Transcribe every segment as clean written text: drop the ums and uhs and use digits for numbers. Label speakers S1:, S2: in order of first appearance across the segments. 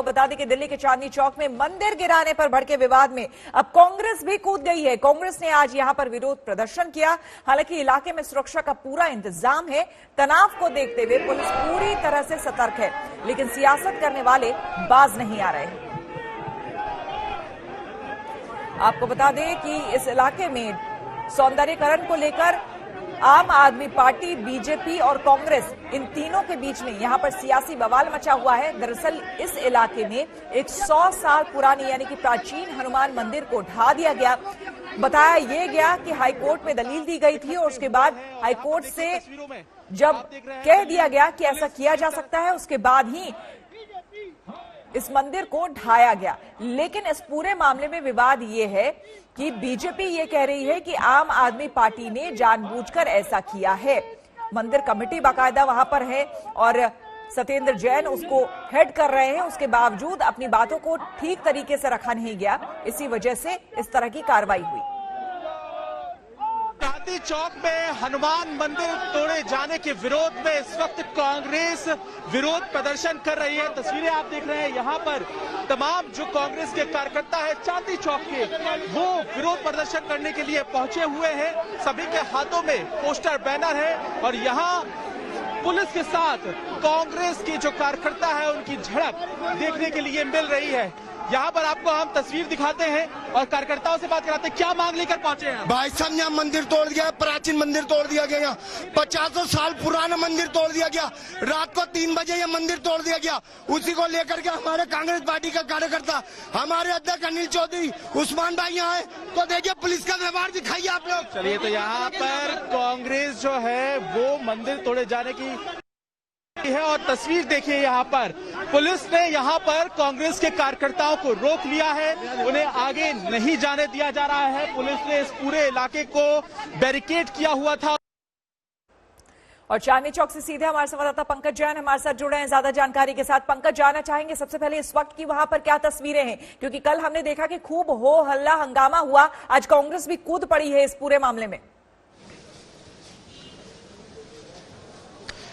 S1: आपको बता दें कि दिल्ली के चांदनी चौक में मंदिर गिराने पर भड़के विवाद में अब कांग्रेस भी कूद गई है। कांग्रेस ने आज यहां पर विरोध प्रदर्शन किया। हालांकि इलाके में सुरक्षा का पूरा इंतजाम है। तनाव को देखते हुए पुलिस पूरी तरह से सतर्क है, लेकिन सियासत करने वाले बाज नहीं आ रहे हैं। आपको बता दें कि इस इलाके में सौंदर्यीकरण को लेकर आम आदमी पार्टी, बीजेपी और कांग्रेस, इन तीनों के बीच में यहां पर सियासी बवाल मचा हुआ है। दरअसल इस इलाके में एक 100 साल पुरानी यानी कि प्राचीन हनुमान मंदिर को ढा दिया गया। बताया यह गया कि हाईकोर्ट में दलील दी गई थी और उसके बाद हाईकोर्ट से जब कह दिया गया कि ऐसा किया जा सकता है, उसके बाद ही इस मंदिर को ढाया गया। लेकिन इस पूरे मामले में विवाद ये है कि बीजेपी ये कह रही है कि आम आदमी पार्टी ने जानबूझकर ऐसा किया है। मंदिर कमेटी बाकायदा वहां पर है और सत्येंद्र जैन उसको हेड कर रहे हैं। उसके बावजूद अपनी बातों को ठीक तरीके से रखा नहीं गया, इसी वजह से इस तरह की कार्रवाई हुई।
S2: चांदनी चौक में हनुमान मंदिर तोड़े जाने के विरोध में इस वक्त कांग्रेस विरोध प्रदर्शन कर रही है। तस्वीरें आप देख रहे हैं, यहाँ पर तमाम जो कांग्रेस के कार्यकर्ता है चांदनी चौक के, वो विरोध प्रदर्शन करने के लिए पहुंचे हुए हैं। सभी के हाथों में पोस्टर, बैनर है और यहाँ पुलिस के साथ कांग्रेस के जो कार्यकर्ता है उनकी झड़प देखने के लिए मिल रही है। यहाँ पर आपको हम तस्वीर दिखाते हैं और कार्यकर्ताओं से बात कराते हैं। क्या मांग लेकर पहुंचे हैं
S3: भाई साहब? यहाँ मंदिर तोड़ दिया, प्राचीन मंदिर तोड़ दिया गया। यहाँ 50 साल पुराना मंदिर तोड़ दिया गया। रात को 3 बजे ये मंदिर तोड़ दिया गया। उसी को लेकर के हमारे कांग्रेस पार्टी का कार्यकर्ता, हमारे अध्यक्ष अनिल चौधरी, उस्मान भाई यहाँ है, तो देखिए पुलिस का व्यवहार दिखाइए आप लोग।
S2: चलिए, तो यहाँ पर कांग्रेस जो है वो मंदिर तोड़े जाने की है और तस्वीर देखिए, यहाँ पर पुलिस ने यहाँ पर कांग्रेस के कार्यकर्ताओं को रोक लिया है, उन्हें आगे नहीं जाने दिया जा रहा है। पुलिस ने इस पूरे इलाके को बैरिकेड किया हुआ था।
S1: और चांदनी चौक से सीधे हमारे संवाददाता पंकज जैन हमारे साथ जुड़े हैं ज्यादा जानकारी के साथ। पंकज, जानना चाहेंगे सबसे पहले इस वक्त की वहां पर क्या तस्वीरें हैं, क्योंकि कल हमने देखा कि खूब हो हल्ला हंगामा हुआ, आज कांग्रेस भी कूद पड़ी है इस पूरे मामले में।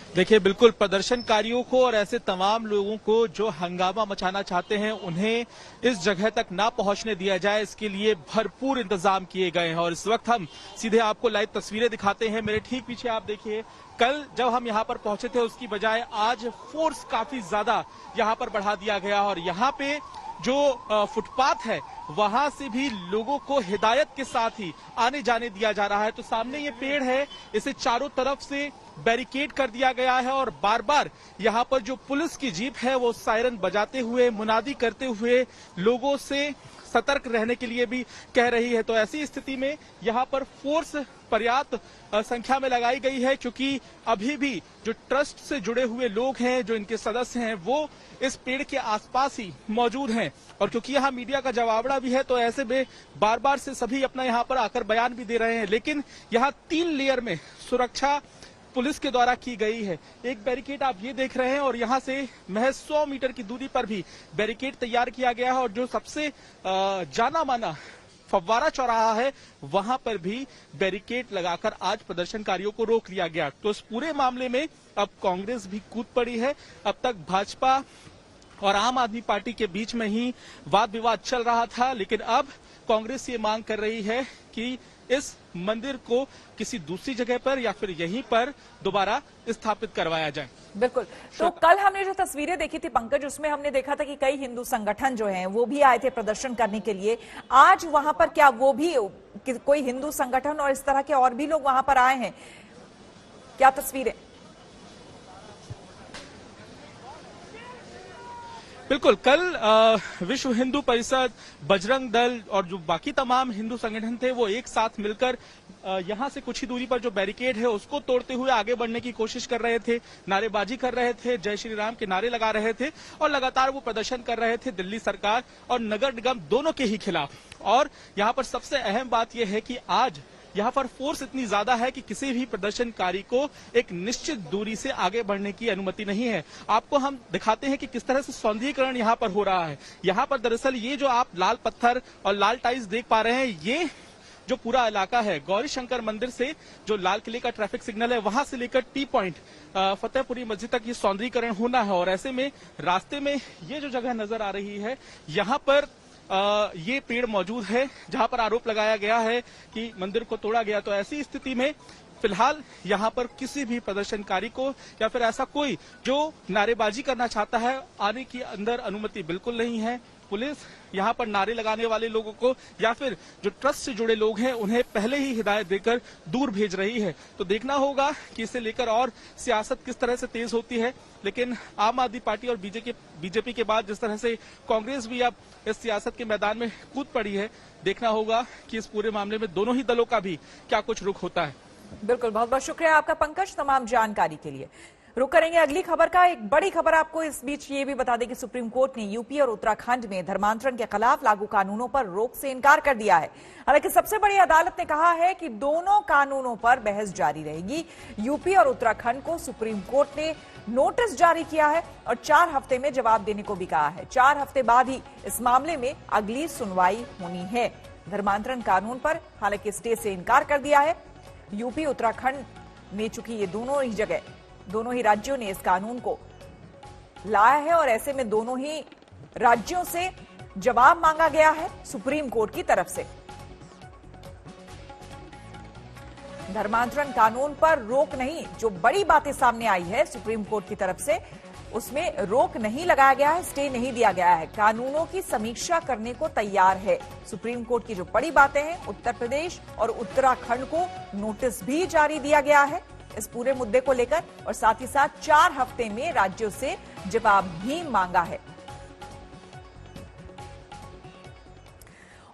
S2: देखिए, बिल्कुल प्रदर्शनकारियों को और ऐसे तमाम लोगों को जो हंगामा मचाना चाहते हैं उन्हें इस जगह तक ना पहुंचने दिया जाए, इसके लिए भरपूर इंतजाम किए गए हैं। और इस वक्त हम सीधे आपको लाइव तस्वीरें दिखाते हैं। मेरे ठीक पीछे आप देखिए, कल जब हम यहां पर पहुंचे थे उसकी बजाय आज फोर्स काफी ज्यादा यहां पर बढ़ा दिया गया और यहां पे जो फुटपाथ है वहां से भी लोगों को हिदायत के साथ ही आने जाने दिया जा रहा है। तो सामने ये पेड़ है, इसे चारों तरफ से बैरिकेड कर दिया गया है और बार बार यहाँ पर जो पुलिस की जीप है वो सायरन बजाते हुए, मुनादी करते हुए लोगों से सतर्क रहने के लिए भी कह रही है। तो ऐसी स्थिति में यहाँ पर फोर्स पर्याप्त संख्या में लगाई गई है, क्योंकि अभी भी जो ट्रस्ट से जुड़े हुए लोग हैं, जो इनके सदस्य हैं, वो इस पेड़ के आसपास ही मौजूद हैं। और क्योंकि यहाँ मीडिया का जवाबड़ा भी है तो ऐसे में बार बार से सभी अपना यहाँ पर आकर बयान भी दे रहे हैं। लेकिन यहाँ 3 लेयर में सुरक्षा पुलिस के द्वारा की गई है। एक बैरिकेड आप ये देख रहे हैं और यहाँ से महज 100 मीटर की दूरी पर भी बैरिकेड तैयार किया गया है और जो सबसे जाना माना फव्वारा चौराहा है वहां पर भी बैरिकेड लगाकर आज प्रदर्शनकारियों को रोक लिया गया। तो इस पूरे मामले में अब कांग्रेस भी कूद पड़ी है। अब तक भाजपा और आम आदमी पार्टी के बीच में ही वाद विवाद चल रहा था, लेकिन अब कांग्रेस ये मांग कर रही है कि इस मंदिर को किसी दूसरी जगह पर या फिर यहीं पर दोबारा स्थापित करवाया जाए।
S1: बिल्कुल। तो कल हमने जो तस्वीरें देखी थी पंकज, उसमें हमने देखा था कि कई हिंदू संगठन जो हैं वो भी आए थे प्रदर्शन करने के लिए। आज वहां पर क्या वो भी कोई हिंदू संगठन और इस तरह के और भी लोग वहां पर आए हैं? क्या तस्वीरें?
S2: बिल्कुल, कल विश्व हिंदू परिषद, बजरंग दल और जो बाकी तमाम हिंदू संगठन थे वो एक साथ मिलकर यहां से कुछ ही दूरी पर जो बैरिकेड है उसको तोड़ते हुए आगे बढ़ने की कोशिश कर रहे थे, नारेबाजी कर रहे थे, जय श्री राम के नारे लगा रहे थे और लगातार वो प्रदर्शन कर रहे थे दिल्ली सरकार और नगर निगम दोनों के ही खिलाफ। और यहाँ पर सबसे अहम बात यह है कि आज यहाँ पर फोर्स इतनी ज्यादा है कि किसी भी प्रदर्शनकारी को एक निश्चित दूरी से आगे बढ़ने की अनुमति नहीं है। आपको हम दिखाते हैं कि किस तरह से सौंदर्यीकरण यहाँ पर हो रहा है। यहाँ पर दरअसल ये जो आप लाल पत्थर और लाल टाइल्स देख पा रहे हैं, ये जो पूरा इलाका है, गौरी शंकर मंदिर से जो लाल किले का ट्रैफिक सिग्नल है वहां से लेकर टी पॉइंट फतेहपुरी मस्जिद तक ये सौंदर्यीकरण होना है। और ऐसे में रास्ते में ये जो जगह नजर आ रही है, यहाँ पर ये पेड़ मौजूद है जहां पर आरोप लगाया गया है कि मंदिर को तोड़ा गया। तो ऐसी स्थिति में फिलहाल यहाँ पर किसी भी प्रदर्शनकारी को या फिर ऐसा कोई जो नारेबाजी करना चाहता है, आने की अंदर अनुमति बिल्कुल नहीं है। पुलिस यहाँ पर नारे लगाने वाले लोगों को या फिर जो ट्रस्ट से जुड़े लोग हैं उन्हें पहले ही हिदायत देकर दूर भेज रही है। तो देखना होगा कि इसे लेकर और सियासत किस तरह से तेज होती है। लेकिन आम आदमी पार्टी और बीजेपी के बाद जिस तरह से कांग्रेस भी अब इस सियासत के मैदान में कूद पड़ी है, देखना होगा कि इस पूरे मामले में दोनों ही दलों का भी क्या कुछ रुख होता है।
S1: बिल्कुल, बहुत बहुत शुक्रिया आपका पंकज तमाम जानकारी के लिए। रुक करेंगे अगली खबर का। एक बड़ी खबर आपको इस बीच ये भी बता दें कि सुप्रीम कोर्ट ने यूपी और उत्तराखंड में धर्मांतरण के खिलाफ लागू कानूनों पर रोक से इनकार कर दिया है। हालांकि सबसे बड़ी अदालत ने कहा है कि दोनों कानूनों पर बहस जारी रहेगी। यूपी और उत्तराखंड को सुप्रीम कोर्ट ने नोटिस जारी किया है और 4 हफ्ते में जवाब देने को भी कहा है। 4 हफ्ते बाद ही इस मामले में अगली सुनवाई होनी है। धर्मांतरण कानून पर हालांकि स्टे से इनकार कर दिया है यूपी उत्तराखंड में, चूंकि ये दोनों ही राज्यों ने इस कानून को लाया है और ऐसे में दोनों ही राज्यों से जवाब मांगा गया है सुप्रीम कोर्ट की तरफ से। धर्मांतरण कानून पर रोक नहीं, जो बड़ी बातें सामने आई है सुप्रीम कोर्ट की तरफ से, उसमें रोक नहीं लगाया गया है, स्टे नहीं दिया गया है। कानूनों की समीक्षा करने को तैयार है सुप्रीम कोर्ट की जो बड़ी बातें हैं। उत्तर प्रदेश और उत्तराखंड को नोटिस भी जारी दिया गया है इस पूरे मुद्दे को लेकर और साथ ही साथ 4 हफ्ते में राज्यों से जवाब भी मांगा है।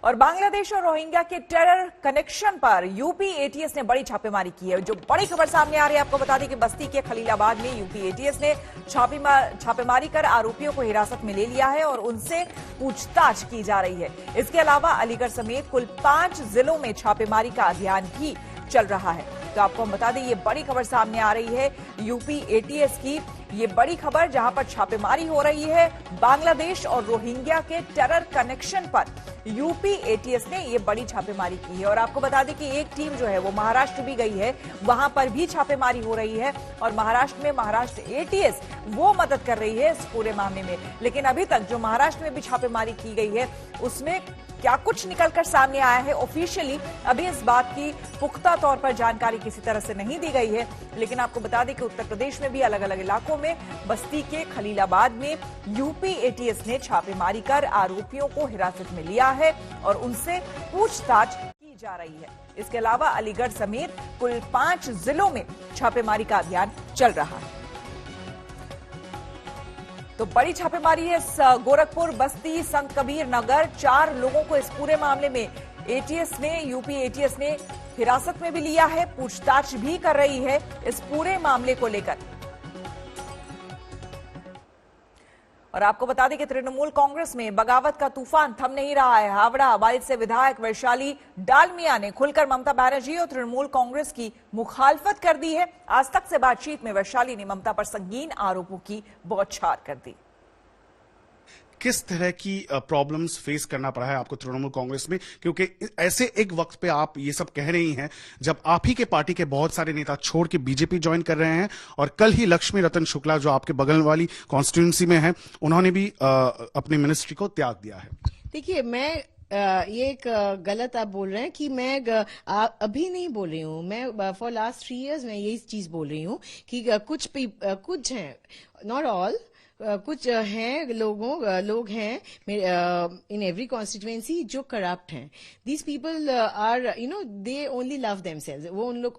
S1: और बांग्लादेश और रोहिंग्या के टेरर कनेक्शन पर यूपी एटीएस ने बड़ी छापेमारी की है। जो बड़ी खबर सामने आ रही है, आपको बता दें कि बस्ती के खलीलाबाद में यूपी एटीएस ने छापेमारी कर आरोपियों को हिरासत में ले लिया है और उनसे पूछताछ की जा रही है। इसके अलावा अलीगढ़ समेत कुल 5 जिलों में छापेमारी का अभियान भी चल रहा है। तो आपको हम बता दें, ये बड़ी खबर सामने आ रही है यूपी एटीएस की, ये बड़ी खबर जहां पर छापेमारी हो रही है बांग्लादेश और रोहिंग्या के टेरर कनेक्शन पर। यूपी एटीएस ने ये बड़ी छापेमारी की है और आपको बता दें कि एक टीम जो है वो महाराष्ट्र भी गई है, वहां पर भी छापेमारी हो रही है और महाराष्ट्र में महाराष्ट्र एटीएस वो मदद कर रही है इस पूरे मामले में। लेकिन अभी तक जो महाराष्ट्र में भी छापेमारी की गई है उसमें क्या कुछ निकलकर सामने आया है ऑफिशियली, अभी इस बात की पुख्ता तौर पर जानकारी किसी तरह से नहीं दी गई है। लेकिन आपको बता दें कि उत्तर प्रदेश में भी अलग अलग इलाकों में, बस्ती के खलीलाबाद में यूपी एटीएस ने छापेमारी कर आरोपियों को हिरासत में लिया है और उनसे पूछताछ की जा रही है। इसके अलावा अलीगढ़ समेत कुल 5 जिलों में छापेमारी का अभियान चल रहा है। तो बड़ी छापेमारी है गोरखपुर, बस्ती, संत कबीर नगर। 4 लोगों को इस पूरे मामले में यूपी एटीएस ने हिरासत में भी लिया है, पूछताछ भी कर रही है इस पूरे मामले को लेकर। और आपको बता दें कि तृणमूल कांग्रेस में बगावत का तूफान थम नहीं रहा है। हावड़ा वाइद से विधायक वैशाली डालमिया ने खुलकर ममता बनर्जी और तृणमूल कांग्रेस की मुखालफत कर दी है। आज तक से बातचीत में वैशाली ने ममता पर संगीन आरोपों की बौछार कर दी।
S4: किस तरह की प्रॉब्लम्स फेस करना पड़ा है आपको तृणमूल कांग्रेस में, क्योंकि ऐसे एक वक्त पे आप ये सब कह रही हैं जब आप ही के पार्टी के बहुत सारे नेता छोड़ के बीजेपी ज्वाइन कर रहे हैं और कल ही लक्ष्मी रतन शुक्ला जो आपके बगल वाली कॉन्स्टिट्यूंसी में है उन्होंने भी अपनी मिनिस्ट्री को त्याग दिया है।
S5: देखिए, मैं ये एक गलत आप बोल रहे हैं कि मैं अभी नहीं बोल रही हूँ। मैं फॉर लास्ट 3 years मैं यही चीज बोल रही हूँ कि कुछ हैं, नॉट ऑल, कुछ हैं लोग हैं इन एवरी कॉन्स्टिट्यूएंसी जो करप्ट हैं। These people are they only love themselves. वो उनको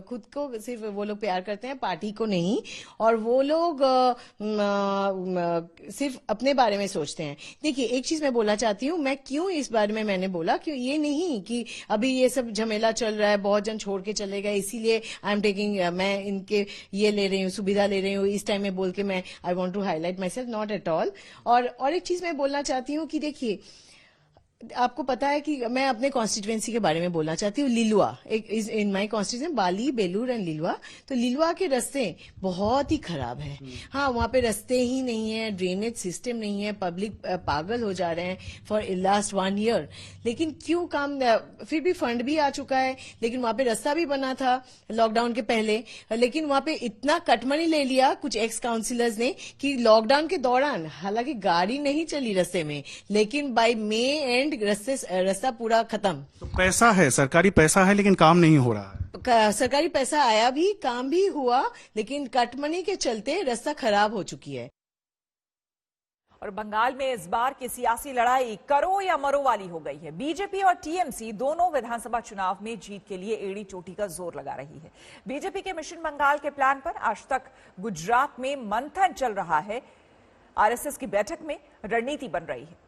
S5: खुद को सिर्फ वो लोग प्यार करते हैं, पार्टी को नहीं। और वो लोग सिर्फ अपने बारे में सोचते हैं। देखिए, एक चीज मैं बोलना चाहती हूँ, मैं क्यों इस बारे में मैंने बोला कि ये नहीं कि अभी ये सब झमेला चल रहा है, बहुत जन छोड़ के चले गए, इसीलिए आई एम टेकिंग, मैं इनके ये ले रही हूँ, सुविधा ले रही हूँ इस टाइम में बोल के मैं I want to highlight myself, not at all. और एक चीज मैं बोलना चाहती हूँ कि देखिए, आपको पता है कि मैं अपने कॉन्स्टिट्यूएंसी के बारे में बोलना चाहती हूँ। लिलुआ एक in my constituency, Bali, Belur and Liluah. तो लिलुआ के रास्ते बहुत ही खराब है। हाँ, वहाँ पे रास्ते ही नहीं है, ड्रेनेज सिस्टम नहीं है, पब्लिक पागल हो जा रहे हैं फॉर लास्ट 1 ईयर। लेकिन क्यों काम, फिर भी फंड भी आ चुका है, लेकिन वहाँ पे रास्ता भी बना था लॉकडाउन के पहले, लेकिन वहाँ पे इतना कटमनी ले लिया कुछ एक्स काउंसिलर्स ने कि लॉकडाउन के दौरान, हालांकि गाड़ी नहीं चली रास्ते में, लेकिन बाय मई एंड रास्ता पूरा खत्म।
S4: तो पैसा है, सरकारी पैसा है, लेकिन काम नहीं हो रहा है।
S5: सरकारी पैसा आया भी, काम भी हुआ, लेकिन कटमनी के चलते रास्ता खराब हो चुकी है।
S1: और बंगाल में इस बार की सियासी लड़ाई करो या मरो वाली हो गई है। बीजेपी और टीएमसी दोनों विधानसभा चुनाव में जीत के लिए एड़ी चोटी का जोर लगा रही है। बीजेपी के मिशन बंगाल के प्लान पर आज तक गुजरात में मंथन चल रहा है। आरएसएस की बैठक में रणनीति बन रही है।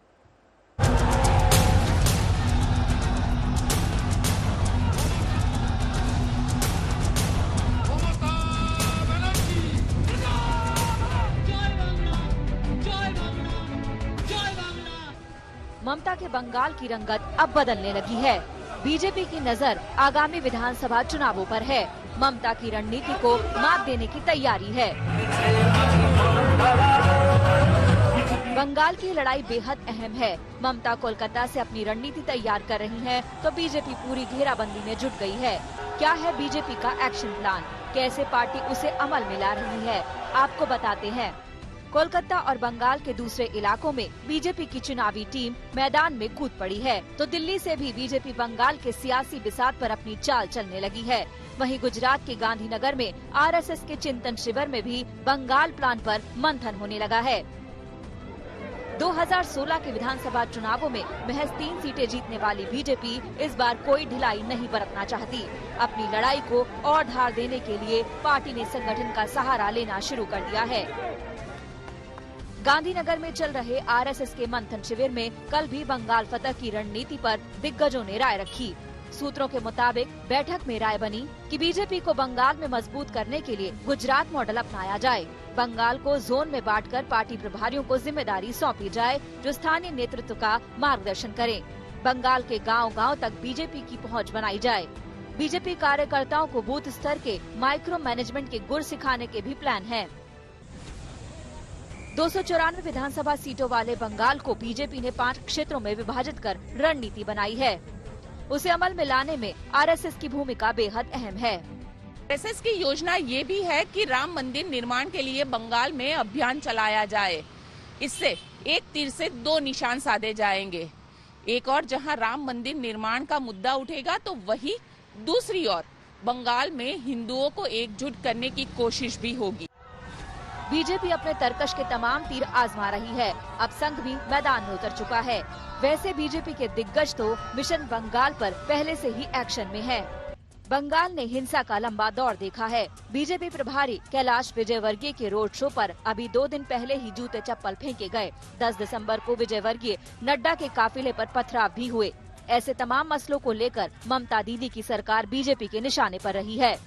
S6: ममता के बंगाल की रंगत अब बदलने लगी है। बीजेपी की नजर आगामी विधानसभा चुनावों पर है। ममता की रणनीति को मात देने की तैयारी है। बंगाल की लड़ाई बेहद अहम है। ममता कोलकाता से अपनी रणनीति तैयार कर रही है, तो बीजेपी पूरी घेराबंदी में जुट गई है। क्या है बीजेपी का एक्शन प्लान, कैसे पार्टी उसे अमल में ला रही है, आपको बताते हैं। कोलकाता और बंगाल के दूसरे इलाकों में बीजेपी की चुनावी टीम मैदान में कूद पड़ी है, तो दिल्ली से भी बीजेपी बंगाल के सियासी बिसात पर अपनी चाल चलने लगी है। वहीं गुजरात के गांधीनगर में आरएसएस के चिंतन शिविर में भी बंगाल प्लान पर मंथन होने लगा है। 2016 के विधानसभा चुनावों में महज 3 सीटें जीतने वाली बीजेपी इस बार कोई ढिलाई नहीं बरतना चाहती। अपनी लड़ाई को और धार देने के लिए पार्टी ने संगठन का सहारा लेना शुरू कर दिया है। गांधीनगर में चल रहे आरएसएस के मंथन शिविर में कल भी बंगाल फतह की रणनीति पर दिग्गजों ने राय रखी। सूत्रों के मुताबिक बैठक में राय बनी कि बीजेपी को बंगाल में मजबूत करने के लिए गुजरात मॉडल अपनाया जाए। बंगाल को जोन में बांटकर पार्टी प्रभारियों को जिम्मेदारी सौंपी जाए, जो स्थानीय नेतृत्व का मार्गदर्शन करें। बंगाल के गांव-गांव तक बीजेपी की पहुंच बनाई जाए। बीजेपी कार्यकर्ताओं को बूथ स्तर के माइक्रो मैनेजमेंट के गुर सिखाने के भी प्लान हैं। 294 विधानसभा सीटों वाले बंगाल को बीजेपी ने 5 क्षेत्रों में विभाजित कर रणनीति बनाई है। उसे अमल में लाने में आरएसएस की भूमिका बेहद अहम है।
S7: आरएसएस की योजना ये भी है कि राम मंदिर निर्माण के लिए बंगाल में अभियान चलाया जाए। इससे एक तीर से 2 निशान साधे जाएंगे। एक और जहां राम मंदिर निर्माण का मुद्दा उठेगा, तो वही दूसरी ओर बंगाल में हिंदुओं को एकजुट करने की कोशिश भी होगी।
S6: बीजेपी अपने तरकश के तमाम तीर आजमा रही है। अब संघ भी मैदान में उतर चुका है। वैसे बीजेपी के दिग्गज तो मिशन बंगाल पर पहले से ही एक्शन में है। बंगाल ने हिंसा का लंबा दौर देखा है। बीजेपी प्रभारी कैलाश विजयवर्गीय के रोड शो पर अभी 2 दिन पहले ही जूते चप्पल फेंके गए। 10 दिसंबर को विजयवर्गीय नड्डा के काफिले पर पथराव भी हुए। ऐसे तमाम मसलों को लेकर ममता दीदी की सरकार बीजेपी के निशाने पर रही है।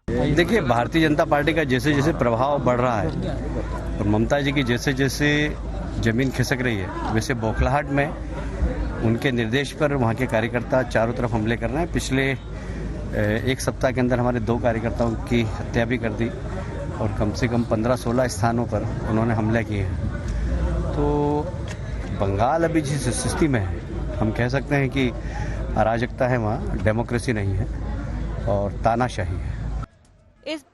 S8: देखिए, भारतीय जनता पार्टी का जैसे जैसे प्रभाव बढ़ रहा है और ममता जी की जैसे जैसे जमीन खिसक रही है, वैसे बौखलाहट में उनके निर्देश पर वहाँ के कार्यकर्ता चारों तरफ हमले कर रहे हैं। पिछले 1 सप्ताह के अंदर हमारे 2 कार्यकर्ताओं की हत्या भी कर दी और कम से कम 15-16 स्थानों पर उन्होंने हमले किए हैं। तो बंगाल अभी जिस स्थिति में है, हम कह सकते हैं कि अराजकता है, वहाँ डेमोक्रेसी नहीं है और तानाशाही है।
S6: इस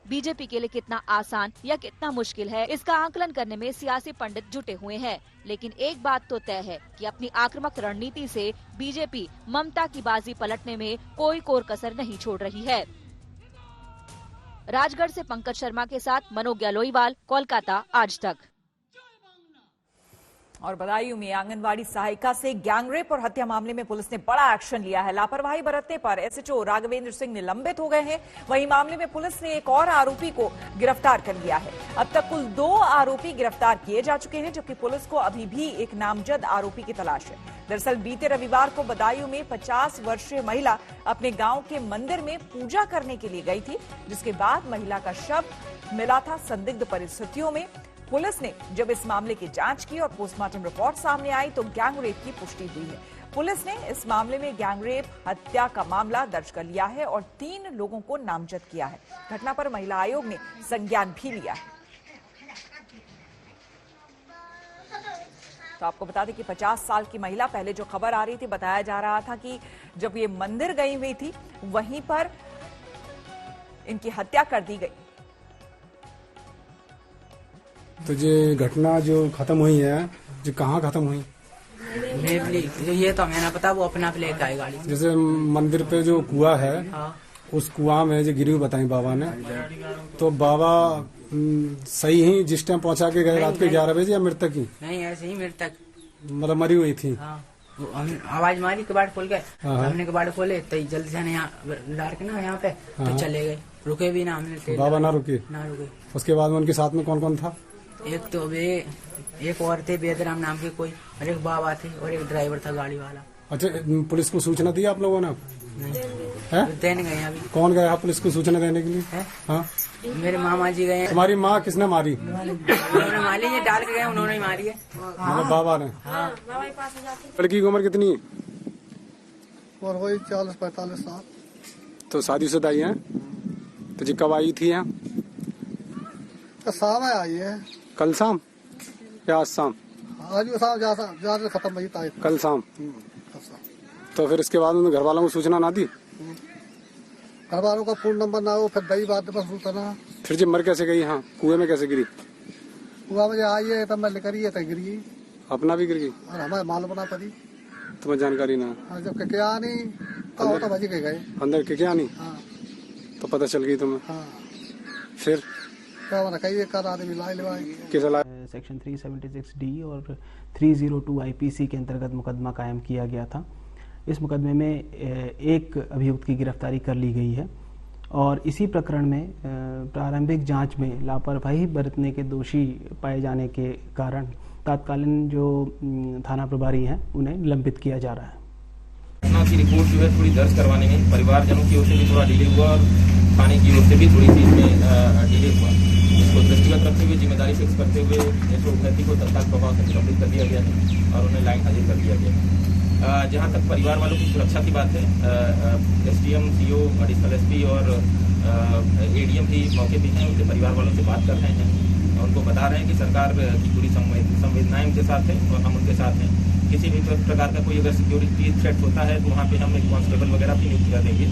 S6: बीजेपी के लिए कितना आसान या कितना मुश्किल है, इसका आकलन करने में सियासी पंडित जुटे हुए हैं। लेकिन एक बात तो तय है कि अपनी आक्रामक रणनीति से बीजेपी ममता की बाजी पलटने में कोई कोर कसर नहीं छोड़ रही है। राजगढ़ से पंकज शर्मा के साथ मनोज्ञा लोईवाल, कोलकाता, आज तक।
S1: और बदायूं में आंगनवाड़ी सहायिका से गैंगरेप और हत्या मामले में पुलिस ने बड़ा एक्शन लिया है। लापरवाही बरतने पर एसएचओ राघवेंद्र सिंह निलंबित हो गए हैं। वहीं मामले में पुलिस ने एक और आरोपी को गिरफ्तार कर लिया है। अब तक कुल 2 आरोपी गिरफ्तार किए जा चुके हैं, जबकि पुलिस को अभी भी एक नामजद आरोपी की तलाश है। दरअसल बीते रविवार को बदायूं में 50 वर्षीय महिला अपने गांव के मंदिर में पूजा करने के लिए गई थी, जिसके बाद महिला का शव मिला था संदिग्ध परिस्थितियों में। पुलिस ने जब इस मामले की जांच की और पोस्टमार्टम रिपोर्ट सामने आई तो गैंगरेप की पुष्टि हुई है। पुलिस ने इस मामले में गैंगरेप हत्या का मामला दर्ज कर लिया है और 3 लोगों को नामजद किया है। घटना पर महिला आयोग ने संज्ञान भी लिया है। तो आपको बता दें कि 50 साल की महिला, पहले जो खबर आ रही थी, बताया जा रहा था कि जब ये मंदिर गई हुई थी वहीं पर इनकी हत्या कर दी गई।
S9: तो ये घटना जो खत्म हुई है, जो कहाँ खत्म हुई?
S10: ये तो हमें ना पता, वो अपना आप लेकर आए गाड़ी।
S9: जैसे मंदिर पे जो कुआं है,
S10: हाँ। उस
S9: कुआं में जो गिरी हुई बताई बाबा ने, तो बाबा सही ही जिस टाइम पहुंचा के गए रात के 11 बजे या मृतक ही?
S10: नहीं, ऐसे ही मृतक,
S9: मतलब मरी हुई थी।
S10: हाँ। हम आवाज मारी, कबाड़ खोल गए, हमने कबाड़ खोले तो जल्दी से यहाँ डाल के ना यहाँ पे तो चले गए, रुके भी ना हमने।
S9: बाबा ना रुके?
S10: ना रुके।
S9: उसके बाद में उनके साथ में कौन कौन था?
S10: एक तो वे एक और थे बेदराम नाम के कोई, और एक बाबा थे और एक ड्राइवर था गाड़ी वाला।
S9: अच्छा, पुलिस को सूचना दी आप लोगों ने?
S10: देने गए अभी।
S9: कौन गया पुलिस को सूचना देने के लिए? हाँ,
S10: मेरे मामा जी गए।
S9: तुम्हारी माँ किसने मारी?
S10: उन्होंने मारी, ये डाल के गए, उन्होंने ही मारी है।
S9: मतलब बाबा ने?
S10: हाँ।
S9: लड़की की उम्र कितनी है?
S3: और वही 40-45 साल।
S9: तो शादीशुदा आई है? तो जी कब आई थी यहाँ?
S3: शाम में आई है।
S9: कल शाम या आज शाम?
S3: आज शाम खत्म हुई था।
S9: कल शाम। तो फिर इसके बाद उन्होंने घर वालों को सूचना ना दी?
S3: घर वालों का फोन नंबर ना हो, फिर गई बात बस सूचना।
S9: फिर जब मर कैसे गई? हाँ, कुएं में कैसे गिरी?
S3: कुआं में आई है तब मैं लेकर ही है, गिरी।
S9: अपना भी गिर गई?
S3: और हमारे मालूम ना पड़ी,
S9: तुम्हें जानकारी ना?
S3: जब क्या नहीं तो बज के गए
S9: अंदर के क्या नहीं?
S3: हाँ।
S9: तो पता चल गई तुम्हें?
S3: हाँ।
S9: फिर
S11: सेक्शन 376D और 302 IPC के अंतर्गत मुकदमा कायम किया गया था। इस मुकदमे में एक अभियुक्त की गिरफ्तारी कर ली गई है और इसी प्रकरण में प्रारंभिक जांच में लापरवाही बरतने के दोषी पाए जाने के कारण तत्कालीन जो थाना प्रभारी हैं उन्हें निलंबित किया जा रहा है।
S12: घटना की रिपोर्ट जो है थोड़ी दर्ज करवाने में परिवारजनों की ओर से भी थोड़ा डिले हुआ और थाने की ओर से भी थोड़ी सी इसमें डिले हुआ। इसको दृष्टिगत रखते हुए जिम्मेदारी फिक्स करते हुए एसओ को तत्काल प्रभाव से निलंबित कर दिया गया है और उन्हें लाइन हाजिर कर दिया गया है। जहाँ तक परिवार वालों की सुरक्षा की बात है, SDM, CO, एडिशनल SP और ADM भी मौके पर हैं, उनके परिवार वालों से बात कर रहे हैं, उनको बता रहे हैं कि सरकार की पूरी संवेदनाएं उनके साथ है और हम उनके साथ हैं। किसी भी प्रकार का कोई अगर सिक्योरिटी थ्रेट होता है तो वहाँ पे हम एक कांस्टेबल वगैरह भी नियुक्त कर देंगे।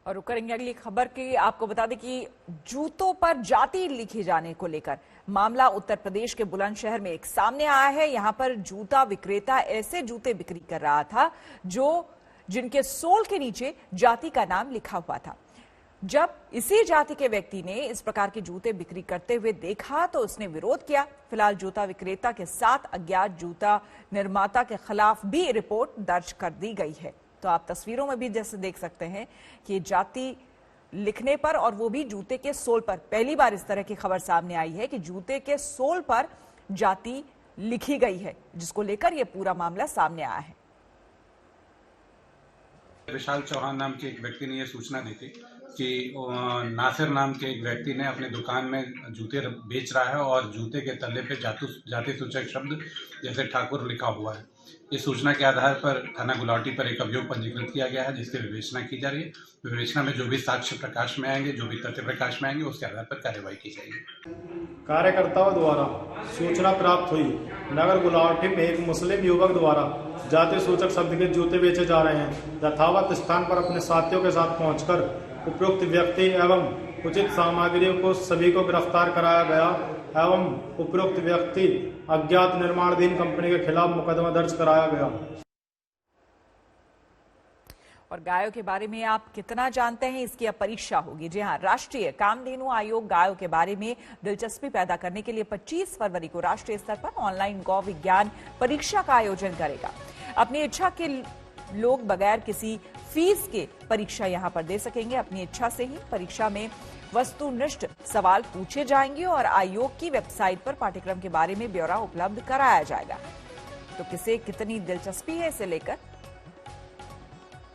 S1: और रुक करेंगे अगली खबर की। आपको बता दें कि जूतों पर जाति लिखे जाने को लेकर मामला उत्तर प्रदेश के बुलंदशहर में एक सामने आया है। यहां पर जूता विक्रेता ऐसे जूते बिक्री कर रहा था जिनके सोल के नीचे जाति का नाम लिखा हुआ था। जब इसी जाति के व्यक्ति ने इस प्रकार के जूते बिक्री करते हुए देखा तो उसने विरोध किया। फिलहाल जूता विक्रेता के साथ अज्ञात जूता निर्माता के खिलाफ भी रिपोर्ट दर्ज कर दी गई है। तो आप तस्वीरों में भी जैसे देख सकते हैं कि जाति लिखने पर, और वो भी जूते के सोल पर, पहली बार इस तरह की खबर सामने आई है कि जूते के सोल पर जाति लिखी गई है, जिसको लेकर यह पूरा मामला सामने आया है।
S13: विशाल चौहान नाम के एक व्यक्ति ने यह सूचना दी थी कि नासिर नाम के एक व्यक्ति ने अपनी दुकान में जूते बेच रहा है और जूते के तले पे जाति सूचक शब्द जैसे ठाकुर लिखा हुआ है। इस सूचना के आधार पर थाना गुलावटी पर एक अभियोग पंजीकृत किया गया है, जिसकी विवेचना की जा रही है। विवेचना में जो भी साक्ष्य प्रकाश में आएंगे, जो भी तथ्य प्रकाश में आएंगे, उसके आधार पर कार्यवाही की जाएगी।
S14: कार्यकर्ताओं द्वारा सूचना प्राप्त हुई नगर गुलावटी में एक मुस्लिम युवक द्वारा जाति सूचक शब्द के जूते बेचे जा रहे हैं। यथावत स्थान पर अपने साथियों के साथ पहुंचकर उपयुक्त व्यक्ति एवं उचित सामग्रियों को सभी को गिरफ्तार कराया गया एवं उपयुक्त व्यक्ति अज्ञात निर्माणाधीन कंपनी के खिलाफ मुकदमा दर्ज कराया गया।
S1: और गायों के बारे में आप कितना जानते हैं, इसकी अब परीक्षा होगी। जी हां, राष्ट्रीय कामधेनु आयोग गायों के बारे में दिलचस्पी पैदा करने के लिए 25 फरवरी को राष्ट्रीय स्तर पर ऑनलाइन गौ विज्ञान परीक्षा का आयोजन करेगा। अपनी इच्छा के लोग बगैर किसी फीस के परीक्षा यहां पर दे सकेंगे। अपनी इच्छा से ही परीक्षा में वस्तुनिष्ठ सवाल पूछे जाएंगे और आयोग की वेबसाइट पर पाठ्यक्रम के बारे में ब्यौरा उपलब्ध कराया जाएगा। तो किसे कितनी दिलचस्पी है इसे लेकर?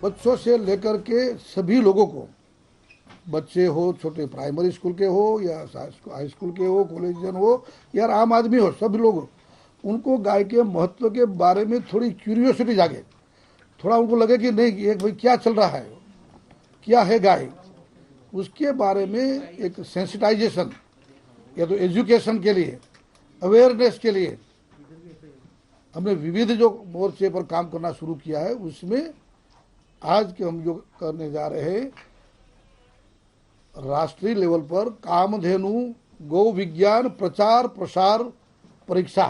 S15: बच्चों से लेकर के सभी लोगों को बच्चे हो, छोटे प्राइमरी स्कूल के हो या हाई स्कूल के हो, कॉलेजियन हो या आम आदमी हो, सब लोग उनको गाय के महत्व के बारे में थोड़ी क्यूरियोसिटी जागे, थोड़ा उनको लगे कि नहीं ये भाई क्या चल रहा है, क्या है गाय, उसके बारे में एक सेंसिटाइजेशन या तो एजुकेशन के लिए, अवेयरनेस के लिए हमने विविध जो मोर्चे पर काम करना शुरू किया है, उसमें आज के हम जो करने जा रहे हैं राष्ट्रीय लेवल पर कामधेनु गौ विज्ञान प्रचार प्रसार परीक्षा